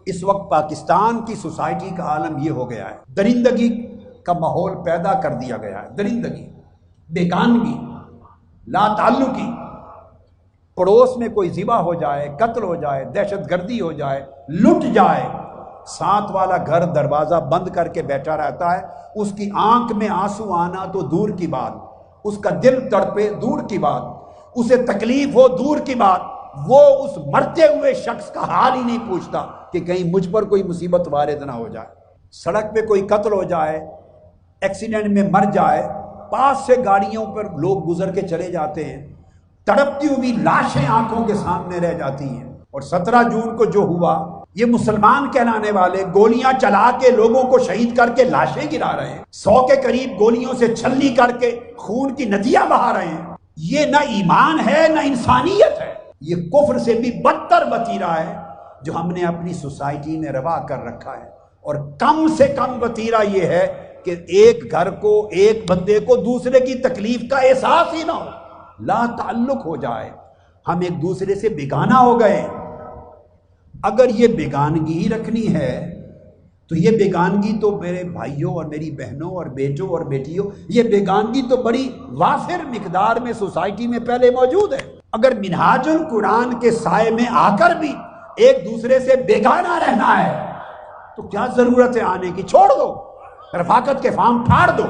اس وقت پاکستان کی سوسائٹی کا عالم یہ ہو گیا ہے، درندگی کا ماحول پیدا کر دیا گیا ہے۔ درندگی، بیگانگی، لا تعلقی، پڑوس میں کوئی ذبح ہو جائے، قتل ہو جائے، دہشت گردی ہو جائے، لٹ جائے، ساتھ والا گھر دروازہ بند کر کے بیٹھا رہتا ہے، اس کی آنکھ میں آنسو آنا تو دور کی بات، اس کا دل تڑپے دور کی بات، اسے تکلیف ہو دور کی بات، وہ اس مرتے ہوئے شخص کا حال ہی نہیں پوچھتا کہ کہیں مجھ پر کوئی مصیبت وارد نہ ہو جائے۔ سڑک پہ کوئی قتل ہو جائے، ایکسیڈنٹ میں مر جائے، پاس سے گاڑیوں پر لوگ گزر کے چلے جاتے ہیں، تڑپتی ہوئی لاشیں آنکھوں کے سامنے رہ جاتی ہیں۔ اور 17 جون کو جو ہوا، یہ مسلمان کہلانے والے گولیاں چلا کے لوگوں کو شہید کر کے لاشیں گرا رہے ہیں، 100 کے قریب گولیوں سے چھلنی کر کے خون کی ندیاں بہا رہے ہیں۔ یہ نہ ایمان ہے نہ انسانیت ہے، یہ کفر سے بھی بدتر وتیرہ ہے جو ہم نے اپنی سوسائٹی میں روا کر رکھا ہے۔ اور کم سے کم وتیرہ یہ ہے کہ ایک گھر کو، ایک بندے کو دوسرے کی تکلیف کا احساس ہی نہ ہو، لا تعلق ہو جائے، ہم ایک دوسرے سے بیگانہ ہو گئے۔ اگر یہ بیگانگی ہی رکھنی ہے تو یہ بیگانگی تو میرے بھائیوں اور میری بہنوں اور بیٹوں اور بیٹیوں، یہ بیگانگی تو بڑی وافر مقدار میں سوسائٹی میں پہلے موجود ہے۔ اگر منہاج القرآن کے سائے میں آ کر بھی ایک دوسرے سے بیگانہ رہنا ہے تو کیا ضرورت ہے آنے کی؟ چھوڑ دو، رفاقت کے فارم پھاڑ دو،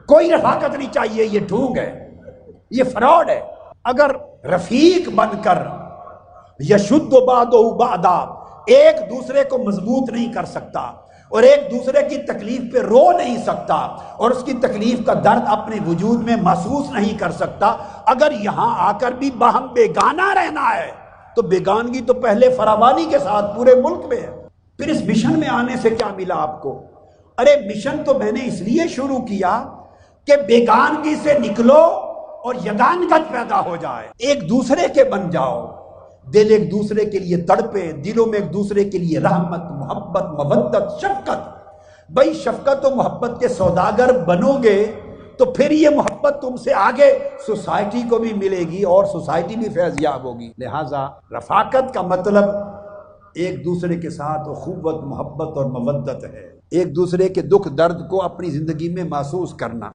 کوئی رفاقت نہیں چاہیے، یہ ڈھونگ ہے، یہ فراڈ ہے۔ اگر رفیق بن کر یشد بعضہ بعضا، ایک دوسرے کو مضبوط نہیں کر سکتا اور ایک دوسرے کی تکلیف پہ رو نہیں سکتا اور اس کی تکلیف کا درد اپنے وجود میں محسوس نہیں کر سکتا، اگر یہاں آ کر بھی باہم بیگانہ رہنا ہے تو بیگانگی تو پہلے فراوانی کے ساتھ پورے ملک میں ہے۔ پھر اس مشن میں آنے سے کیا ملا آپ کو؟ ارے مشن تو میں نے اس لیے شروع کیا کہ بیگانگی سے نکلو اور یگانگت پیدا ہو جائے، ایک دوسرے کے بن جاؤ، دل ایک دوسرے کے لیے تڑپے، دلوں میں ایک دوسرے کے لیے رحمت، محبت، مودت، شفقت۔ بھائی شفقت و محبت کے سوداگر بنو گے تو پھر یہ محبت تم سے آگے سوسائٹی کو بھی ملے گی اور سوسائٹی بھی فیض یاب ہوگی۔ لہٰذا رفاقت کا مطلب ایک دوسرے کے ساتھ اخوت، محبت اور مودت ہے، ایک دوسرے کے دکھ درد کو اپنی زندگی میں محسوس کرنا۔